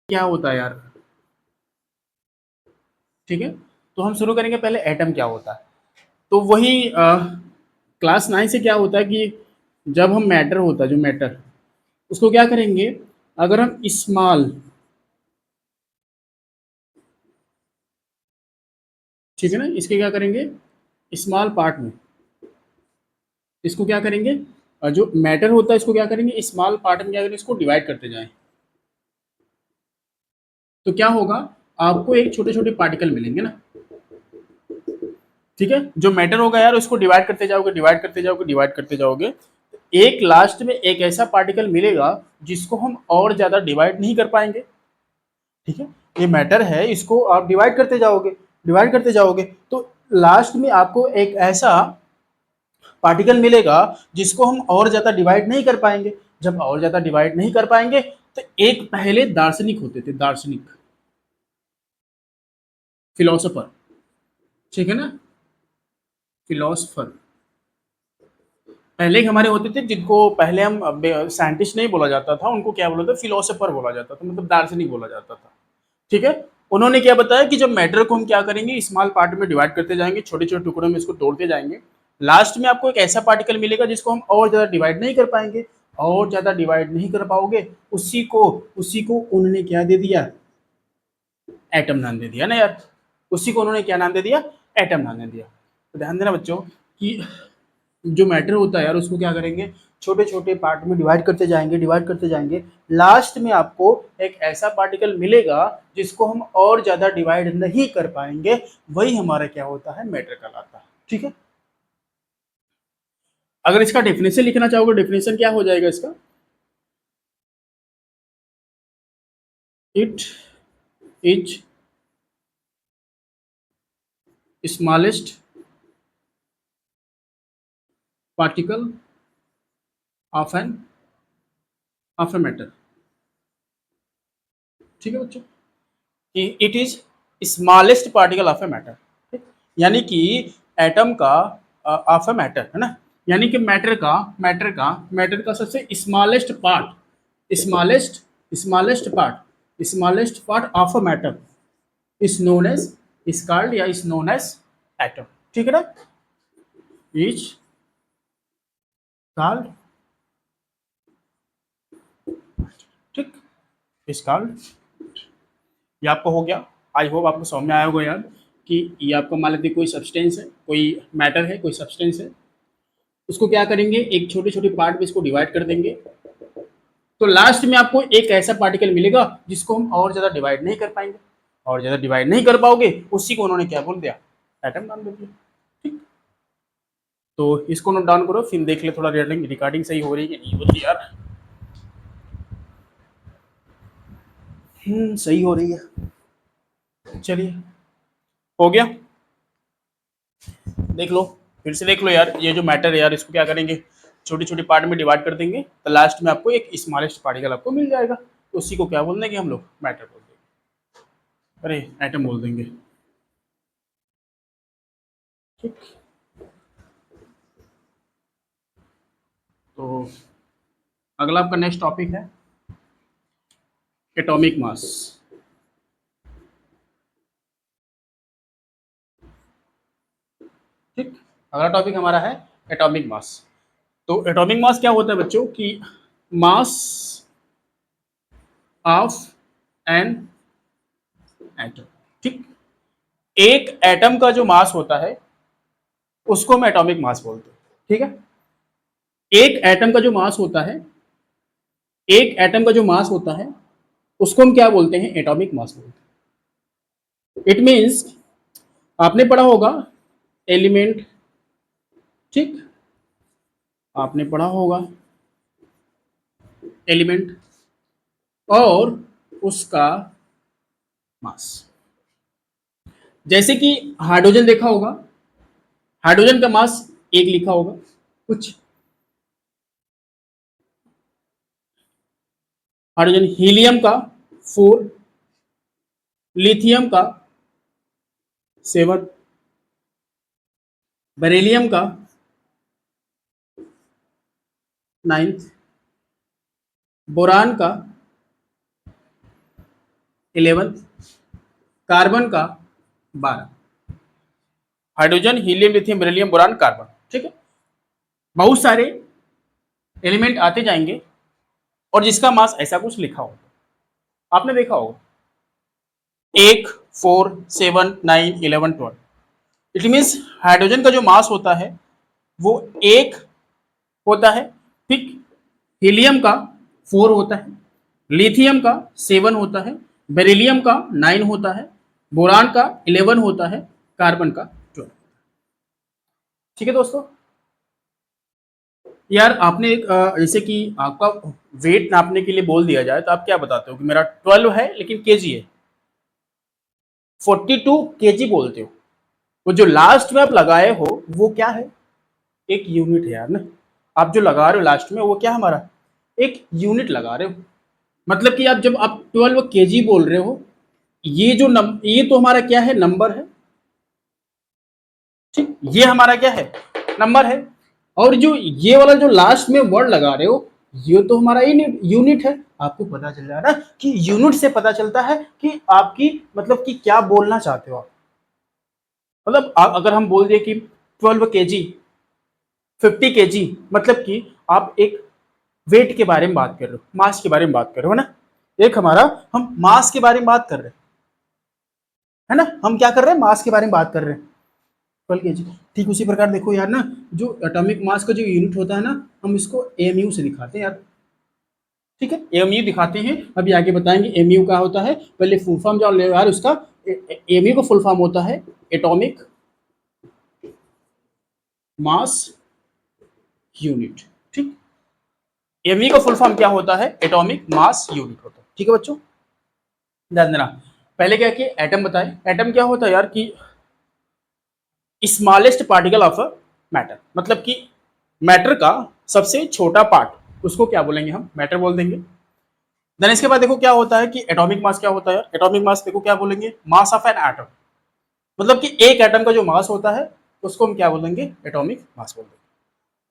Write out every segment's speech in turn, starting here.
क्या होता है यार। ठीक है, तो हम शुरू करेंगे पहले एटम क्या होता है। तो वही क्लास 9 से क्या होता है कि जब हम मैटर होता है, जो मैटर, उसको क्या करेंगे, अगर हम स्मॉल, ठीक है ना, इसके क्या करेंगे, स्मॉल पार्ट में इसको क्या करेंगे, जो मैटर होता है इसको क्या करेंगे, स्मॉल पार्ट में क्या करेंगे, इसको डिवाइड करते जाएं। तो क्या होगा, आपको एक छोटे छोटे पार्टिकल मिलेंगे ना। ठीक है, जो मैटर होगा यार उसको डिवाइड करते जाओगे, डिवाइड करते जाओगे, डिवाइड करते जाओगे, एक लास्ट में एक ऐसा पार्टिकल मिलेगा जिसको हम और ज्यादा डिवाइड नहीं कर पाएंगे। ठीक है, ये मैटर है, इसको आप डिवाइड करते जाओगे, डिवाइड करते जाओगे, तो लास्ट में आपको एक ऐसा पार्टिकल मिलेगा जिसको हम और ज्यादा डिवाइड नहीं कर पाएंगे। जब और ज्यादा डिवाइड नहीं कर पाएंगे तो एक पहले दार्शनिक होते थे, दार्शनिक, फिलोसोफर, ठीक है ना, फिलोसफर पहले हमारे होते थे, जिनको पहले हम साइंटिस्ट नहीं बोला जाता था, उनको क्या बोला था, फिलोसोफर बोला जाता था, मतलब दार्शनिक बोला जाता था। ठीक है, उन्होंने क्या बताया कि जब मैटर को हम क्या करेंगे, स्मॉल पार्ट में डिवाइड करते जाएंगे, छोटे छोटे टुकड़ों में इसको तोड़ते जाएंगे, लास्ट में आपको एक ऐसा पार्टिकल मिलेगा जिसको हम और ज्यादा डिवाइड नहीं कर पाएंगे। और ज्यादा डिवाइड नहीं कर पाओगे, उसी को उन्होंने क्या दे दिया, एटम नाम दे दिया ना यार। उसी को उन्होंने क्या नाम दे दिया, एटम नाम दे दिया। तो ध्यान देना बच्चों कि जो मैटर होता है यार उसको क्या करेंगे, छोटे छोटे पार्ट में डिवाइड करते जाएंगे, डिवाइड करते जाएंगे, लास्ट में आपको एक ऐसा पार्टिकल मिलेगा जिसको हम और ज्यादा डिवाइड नहीं कर पाएंगे, वही हमारा क्या होता है, मैटर कहलाता है। ठीक है, अगर इसका डेफिनेशन लिखना चाहोगे, डेफिनेशन क्या हो जाएगा इसका, it is smallest particle of an of a matter. ठीक है बच्चों, it is smallest particle of a matter, यानी कि एटम का ऑफ ए मैटर है ना, यानी कि मैटर का सबसे smallest part, smallest smallest part of a matter is known as, is called या इज नोन एज एटम। ठीक है ना, इज कॉल्ड, ठीक, इज कॉल्ड, ये आपको हो गया। आई होप आपको समझ में आया होगा यार, कि ये आपको मान लेते कोई सब्सटेंस है, कोई मैटर है, कोई सब्सटेंस है, उसको क्या करेंगे, एक छोटे छोटे पार्ट में इसको डिवाइड कर देंगे, तो लास्ट में आपको एक ऐसा पार्टिकल मिलेगा जिसको हम और ज्यादा डिवाइड नहीं कर पाएंगे। और ज्यादा डिवाइड नहीं कर पाओगे, उसी को उन्होंने क्या बोल दिया, एटम नाम दे दिया। ठीक, तो इसको नोट डाउन करो, फिर देख ले थोड़ा रिकॉर्डिंग सही हो रही है कि नहीं होती यार। सही हो रही है, चलिए, हो गया, देख लो, फिर से देख लो यार, ये जो मैटर है यार इसको क्या करेंगे, छोटी छोटी पार्ट में डिवाइड कर देंगे, तो लास्ट में आपको एक स्मॉलेस्ट पार्टिकल आपको मिल जाएगा, तो उसी को क्या बोल देंगे हम लोग, मैटर बोल देंगे, अरे एटम बोल देंगे। ठीक, तो अगला आपका नेक्स्ट टॉपिक है एटॉमिक मास। ठीक, अगला टॉपिक हमारा है एटॉमिक मास। तो एटॉमिक मास क्या होता है बच्चों, कि मास ऑफ एन एटम। ठीक, एक एटम का जो मास होता है उसको हम एटॉमिक मास बोलते हैं। ठीक है, एक एटम का जो मास होता है, एक एटम का जो मास होता है उसको हम क्या बोलते हैं, एटॉमिक मास बोलते हैं। इट मीन्स, आपने पढ़ा होगा एलिमेंट, ठीक, आपने पढ़ा होगा एलिमेंट और उसका मास। जैसे कि हाइड्रोजन देखा होगा, हाइड्रोजन का मास एक लिखा होगा कुछ, हाइड्रोजन, हीलियम का 4, लिथियम का 7, बेरिलियम का 9, बोरान का 11, कार्बन का 12, hydrogen, helium, lithium, beryllium, boron, carbon. ठीक है, बहुत सारे एलिमेंट आते जाएंगे और जिसका मास ऐसा कुछ लिखा होगा, आपने देखा होगा 1, 4, 7, 9, 11, 12। इट मीन्स हाइड्रोजन का जो मास होता है वो 1 होता है, ठीक, हीलियम का 4 होता है, लिथियम का 7 होता है, बेरिलियम का 9 होता है, बोरान का 11 होता है, कार्बन का 12। ठीक है दोस्तों, यार आपने एक जैसे कि आपका वेट नापने के लिए बोल दिया जाए तो आप क्या बताते हो कि मेरा 12 है लेकिन केजी है, 42 केजी बोलते हो, वो जो लास्ट में आप लगाए हो वो क्या है, एक यूनिट है यार ना। आप जो लगा रहे हो लास्ट में वो क्या हमारा एक यूनिट लगा रहे हो, मतलब कि आप जब आप 12 केजी बोल रहे हो, ये जो ये तो हमारा क्या है, नंबर है, ठीक, ये हमारा क्या है, नंबर है। और जो ये वाला जो लास्ट में वर्ड लगा रहे हो ये तो हमारा यूनिट यूनिट है। आपको पता चल रहा है ना कि यूनिट से पता चलता है कि आपकी मतलब कि क्या बोलना चाहते हो आप। मतलब अगर हम बोल दिए कि 12 केजी, 50 केजी, मतलब कि आप एक वेट के बारे में बात कर रहे हो, मास के बारे में बात कर रहे हो ना, एक हमारा हम मास के बारे में बात कर रहे हैं, है ना, हम क्या कर रहे हैं, मास के बारे में बात कर रहे हैं, 12 केजी। ठीक उसी प्रकार देखो यार ना, जो एटॉमिक मास का जो यूनिट होता है ना, हम इसको एमयू से दिखाते हैं यार। ठीक है, एमयू दिखाते हैं, अभी आगे बताएंगे एमयू क्या होता है, पहले फुल फॉर्म जान ले यार उसका। एमयू का फुल फॉर्म होता है एटॉमिक मास यूनिट। ठीक, एमयू का फुल फॉर्म क्या होता है, एटॉमिक मास यूनिट होता है। ठीक है बच्चों, ध्यान देना। पहले क्या किया, एटम बताए, एटम क्या होता है यार कि smallest particle of a matter, मतलब कि मैटर का सबसे छोटा पार्ट, उसको क्या बोलेंगे हम, मैटर बोल देंगे। देन इसके बाद देखो क्या होता है कि एटॉमिक मास क्या होता है, एटॉमिक मास देखो क्या बोलेंगे, मास ऑफ एन एटम, मतलब कि एक एटम का जो मास होता है उसको हम क्या बोलेंगे, एटॉमिक मास बोल देंगे।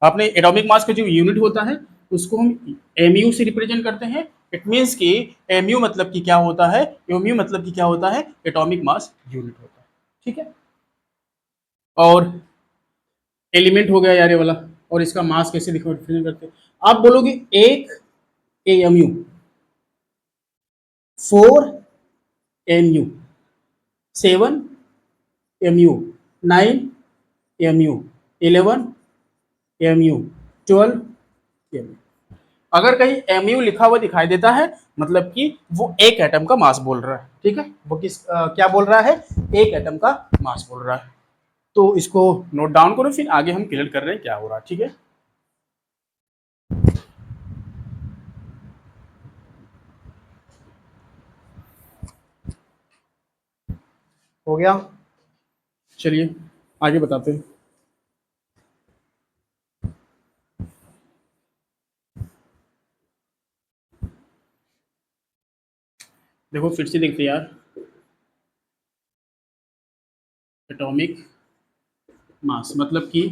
आपने एटॉमिक मास का जो यूनिट होता है उसको हम एमयू से रिप्रेजेंट करते हैं। इट मीन्स कि एमयू मतलब कि क्या होता है, एमयू मतलब कि क्या होता है, एटॉमिक मास यूनिट होता है। ठीक है, और एलिमेंट हो गया यार ये वाला, और इसका मास कैसे रिप्रेजेंट करते हैं, आप बोलोगे एक MU, 4 MU, 7 MU, 9 MU, 11 MU, 12 MU. अगर कहीं एमयू लिखा हुआ दिखाई देता है मतलब कि वो एक एटम का मास बोल रहा है। ठीक है, वो क्या बोल रहा है, एक एटम का मास बोल रहा है। तो इसको नोट डाउन करो, फिर आगे हम क्लियर कर रहे हैं क्या हो रहा है। ठीक है, हो गया, चलिए आगे बताते हैं। देखो फिर से देखते यार, एटॉमिक मास मतलब कि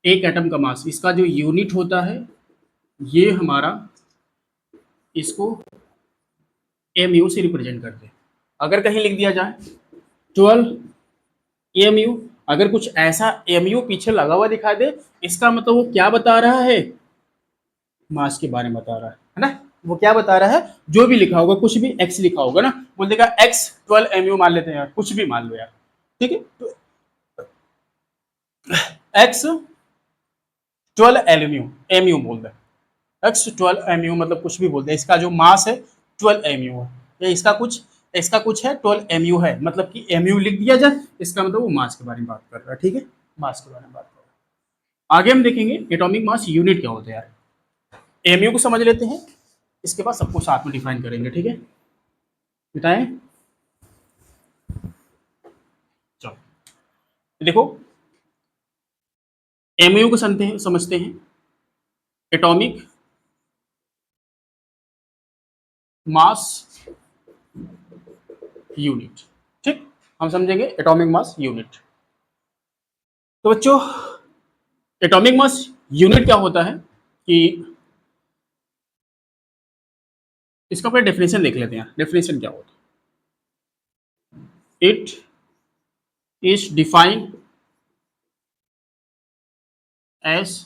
एक एटम का मास, इसका जो यूनिट होता है ये हमारा, इसको एमयू से रिप्रेजेंट करते हैं। अगर कहीं लिख दिया जाए 12 एमयू, अगर कुछ ऐसा एमयू पीछे लगा हुआ दिखाई दे, इसका मतलब वो क्या बता रहा है, मास के बारे में बता रहा है ना। वो क्या बता रहा है, जो भी लिखा होगा, कुछ भी एक्स लिखा होगा ना, बोल देगा एक्स 12 एमयू मान लेते हैं यार, कुछ भी मान लो यार। ठीक है, तो एक्स 12 एमयू बोल दे, एक्स 12 एमयू मतलब कुछ भी बोल दे, इसका जो मास है 12 एमयू है, या इसका कुछ है 12 एमयू है, मतलब कि एमयू लिख दिया जाए, इसका मतलब वो मास के बारे में बात कर रहा है। ठीक है, मास के बारे में बात कर रहा है। आगे हम देखेंगे एटॉमिक मास यूनिट क्या होता है यार, एमयू को समझ लेते हैं, इसके बाद सबको साथ में डिफाइन करेंगे। ठीक है, बताएं, चलो देखो, एमयू को समझते हैं, एटॉमिक मास यूनिट। ठीक, हम समझेंगे एटॉमिक मास यूनिट। तो बच्चों, एटॉमिक मास यूनिट क्या होता है कि इसका पहले डेफिनेशन देख लेते हैं, डेफिनेशन क्या होता है। It is defined as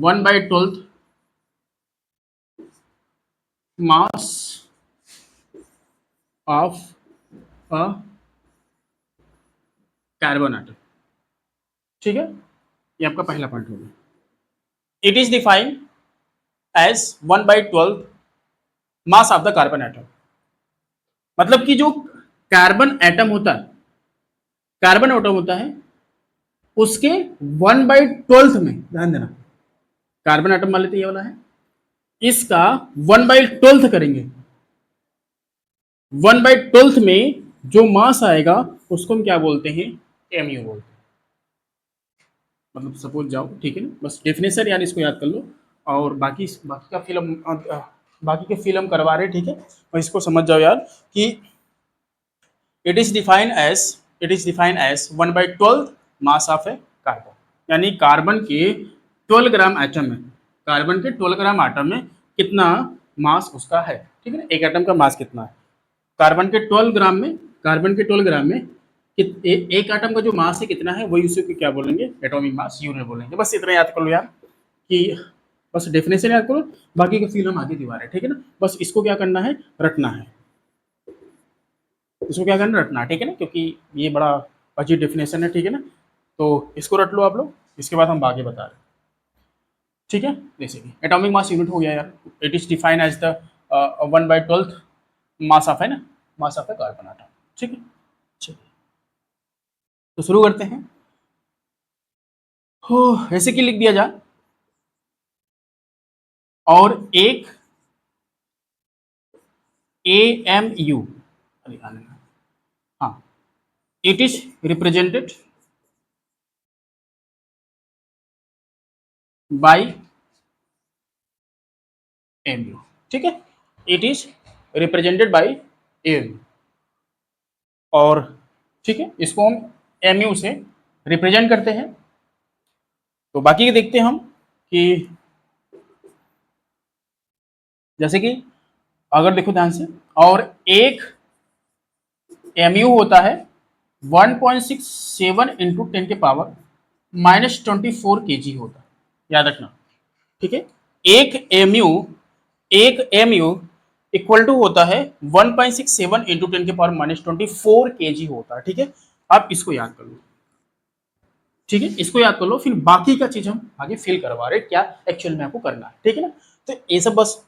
1/12 mass of a carbon atom. ठीक है, ये आपका पहला पॉइंट हो गया। It is defined as 1/12 mass of the carbon atom, मतलब कि जो कार्बन एटम होता है, कार्बन एटम होता है उसके 1/12 में, ध्यान देना, कार्बन एटम मान लेते ये वाला है, इसका 1/12 करेंगे, 1/12 में जो मास आएगा उसको हम क्या बोलते हैं, एमयू बोलते हैं। मतलब सपोज जाओ, ठीक है ना, बस डेफिनेशन यानी इसको याद कर लो, और बाकी का फिल्म बाकी के फिल्म करवा रहे, ठीक है, और इसको समझ जाओ यार कि it is defined as, it is defined as 1/12 mass of a carbon, यानी कार्बन के 12 ग्राम एटम में, कार्बन के 12 ग्राम एटम में कितना मास उसका है, ठीक है ना, एक एटम का मास कितना है, कार्बन के 12 ग्राम में, कार्बन के 12 ग्राम में एक एटम का जो मास है कितना है, वही उसी को क्या बोलेंगे, एटॉमिक मास, यूनिट बोलेंगे। बस इतना याद कर लो यार कि बस डेफिनेशन याद करो, बाकी का फिल्म आगे दीवार है, ठीक है ना, बस इसको क्या करना है, रटना है, इसको क्या करना है, रटना है, ठीक है ना, क्योंकि ये बड़ा अजीब डेफिनेशन है, ठीक है ना, तो इसको रट लो आप लोग, इसके बाद हम आगे बता रहे हैं। ठीक है, जैसे कि एटॉमिक मास यूनिट हो गया यार, it is defined as the 1/12 mass of, है ना, mass of a carbon atom. ठीक है, चलिए तो शुरू करते हैं। हो, ऐसे कि लिख दिया जाए, और एक ए एम यू, हाँ, it is represented by M U. ठीक है, it is represented by M U, और ठीक है, इसको हम एम यू से रिप्रेजेंट करते हैं। तो बाकी के देखते हैं हम कि जैसे कि अगर देखो ध्यान से, और एक एमयू होता है 1.67 इंटू 10 के पावर -24 kg होता है, याद रखना। ठीक है, एक एमयू इक्वल टू होता है 1.67 इंटू 10 के पावर -24 kg होता है। ठीक है, आप इसको याद कर लो, ठीक है, इसको याद कर लो, फिर बाकी का चीज हम आगे फिल करवा रहे क्या एक्चुअल में आपको करना है। ठीक है ना, तो ये सब बस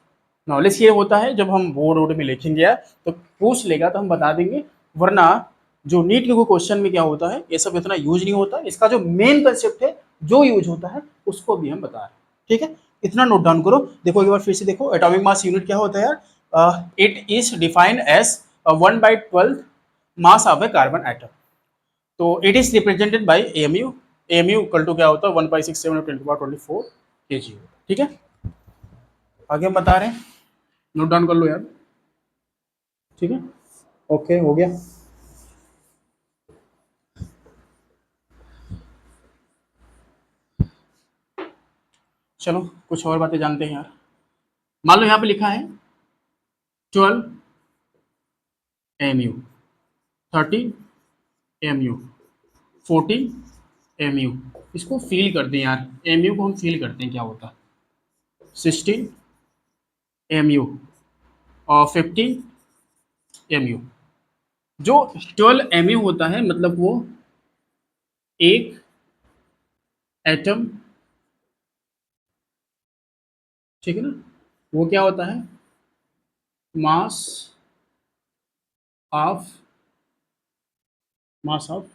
नॉलेज ये होता है, जब हम बोर्ड वोर्ड में लिखेंगे यार तो पूछ लेगा तो हम बता देंगे, वरना जो नीट के क्वेश्चन में क्या होता है, ये सब इतना यूज नहीं होता, इसका जो मेन कंसेप्ट है जो यूज होता है उसको भी हम बता रहे हैं। ठीक है, इतना नोट डाउन करो। देखो एक बार फिर से देखो, एटॉमिक मास यूनिट क्या होता है यार, it is defined as 1/12 mass of a carbon atom. तो it is represented by MU, MU equal to क्या होता है 1/67 × 10⁻24 kg होता है। ठीक है, आगे हम बता रहे हैं, नोट डाउन कर लो यार। ठीक है, ओके, हो गया। चलो कुछ और बातें जानते हैं यार। मान लो यहाँ पे लिखा है 12 mu, 13 mu, 14 mu, इसको फील करते हैं यार, mu को हम फील करते हैं क्या होता है, 16 mu और 15 mu। जो 12 mu होता है मतलब वो एक एटम, ठीक है ना, वो क्या होता है, mass of, mass of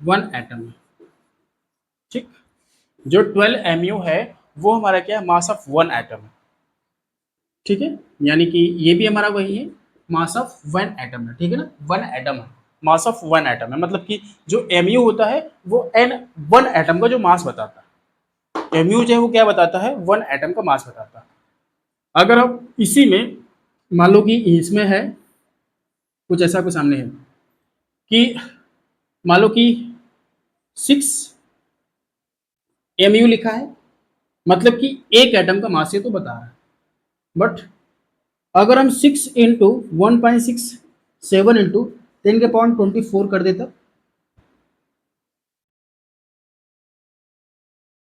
one atom है। ठीक, जो 12 mu है वो हमारा क्या है, मास ऑफ वन एटम है। ठीक है, यानी कि ये भी हमारा वही है, मास ऑफ वन एटम है। ठीक है ना, वन एटम है, मास ऑफ वन एटम है, मतलब कि जो mu होता है वो एन वन एटम का जो मास बताता है, mu जो है वो क्या बताता है, वन एटम का मास बताता है। अगर हम इसी में मान लो कि इसमें है कुछ ऐसा, कुछ सामने है कि मान लो कि 6 mu लिखा है, मतलब कि एक एटम का मास ये तो बता रहा है, बट अगर हम 6 इंटू 1.6 7 इंटू 10⁻24 कर देता,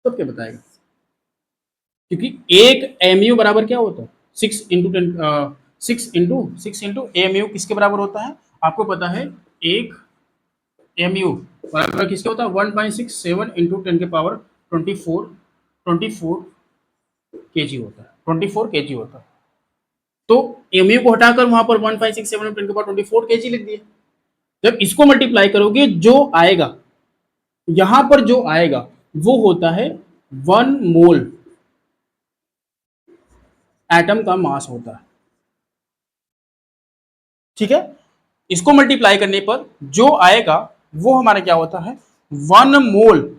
तब क्या बताएगा? क्योंकि एक एमयू बराबर क्या होता है? 6 इंटू एमयू किसके बराबर होता है? आपको पता है, एक एमयू बराबर किसके होता है? 1.67 इंटू 10⁻24 24 केजी होता है, 24 केजी होता है। तो एमयू को हटाकर वहां पर 1.67 10 के पावर 24 केजी लिख दिए। जब इसको मल्टीप्लाई करोगे, जो आएगा यहां पर, जो आएगा वो होता है 1 मोल एटम का मास होता है। ठीक है, इसको मल्टीप्लाई करने पर जो आएगा वो हमारा क्या होता है? 1 मोल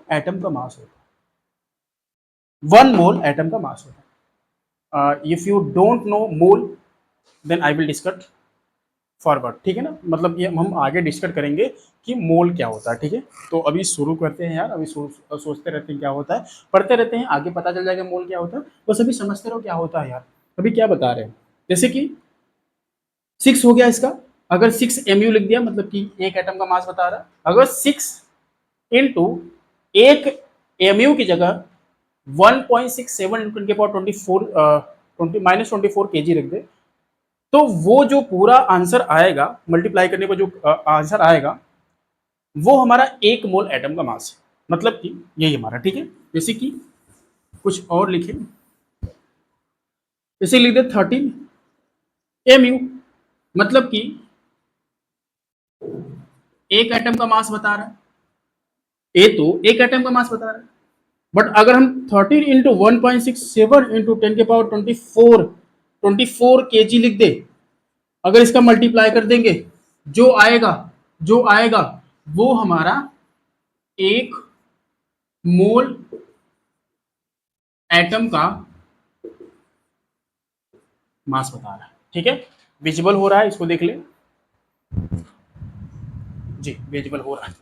एटम का मास होता है। 1 मोल एटम का मास होता है। If you don't know mole, then I will discuss forward, ठीक है ना, मतलब ये हम आगे डिस्कस करेंगे कि मोल क्या होता है। ठीक है, तो अभी शुरू करते हैं यार, अभी सोचते रहते हैं क्या होता है, पढ़ते रहते हैं, आगे पता चल जाएगा मोल क्या होता है। बस अभी समझते रहो क्या होता है यार। अभी क्या बता रहे हैं, जैसे कि 6 हो गया इसका, अगर 6 mu लिख दिया मतलब कि एक एटम का मास बता रहा है। अगर 6 इंटू एक mu की जगह 1.67 इंटू 10⁻24 -24 केजी रख दे, तो वो जो पूरा आंसर आएगा मल्टीप्लाई करने पर, जो आंसर आएगा वो हमारा 1 मोल एटम का मास है, मतलब कि यही हमारा। ठीक है, जैसे कि कुछ और लिखे, जैसे लिख दे 13 mu, मतलब कि एक एटम का मास बता रहा है, ए तो एक एटम का मास बता रहा है। बट अगर हम 13 इंटू 1.67 इंटू 10⁻24 केजी लिख दे, अगर इसका मल्टीप्लाई कर देंगे, जो आएगा वो हमारा 1 मोल एटम का मास बता रहा है। ठीक है, विजिबल हो रहा है, इसको देख ले जी, विजिबल हो रहा है।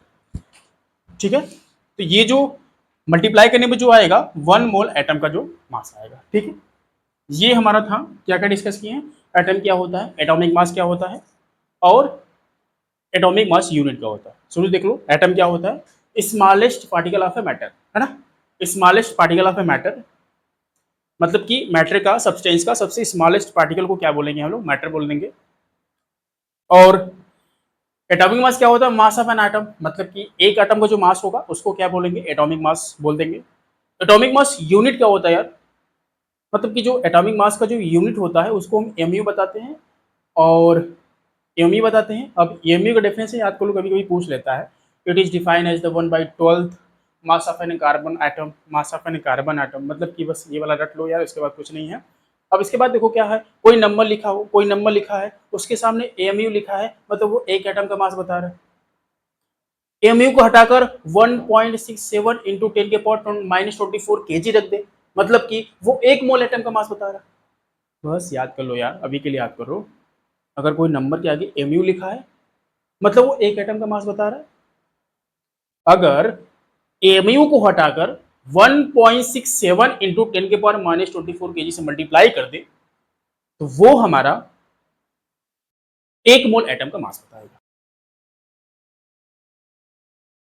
ठीक है, तो ये जो मल्टीप्लाई करने में जो आएगा 1 मोल एटम का जो मास आएगा। ठीक है, ये हमारा था, क्या क्या डिस्कस किए हैं, एटम क्या होता है, एटॉमिक मास क्या होता है, और एटॉमिक मास यूनिट क्या होता है। सुनो देख लो, एटम क्या होता है? Smallest particle of a matter, है ना। Smallest particle of a matter, मतलब कि मैटर का, सब्सटेंस का सबसे स्मॉलेस्ट पार्टिकल को क्या बोलेंगे हम लोग? मैटर बोल देंगे। और एटॉमिक मास क्या होता है? मास ऑफ एन एटम, मतलब कि एक एटम का जो मास होगा उसको क्या बोलेंगे? एटॉमिक मास बोल देंगे। एटॉमिक मास यूनिट क्या होता है यार? मतलब कि जो एटॉमिक मास का जो यूनिट होता है उसको हम एमयू बताते हैं, और एमयू बताते हैं। अब एमयू का डेफिनेशन याद कर लो, कभी कभी पूछ लेता है। It is defined as the 1/12 mass of an carbon atom, mass of an carbon atom, मतलब कि बस ये वाला रट लो यार, इसके बाद कुछ नहीं है। अब इसके बाद देखो क्या है, कोई नंबर लिखा हो, कोई नंबर लिखा है, उसके सामने एमयू लिखा है, मतलब वो एक एटम का मास बता रहा है। एमयू को हटाकर 1.67 इंटू 10⁻24 केजी रख दे, मतलब कि वो एक मोल एटम का मास बता रहा है। बस याद कर लो यार, अभी के लिए याद करो। अगर कोई नंबर के आगे एमयू लिखा है, मतलब वो एक एटम का मास बता रहा है। अगर एमयू को हटाकर 1.67 इंटू 10⁻24 केजी से मल्टीप्लाई कर दे, तो वो हमारा एक मोल एटम का मास बताएगा।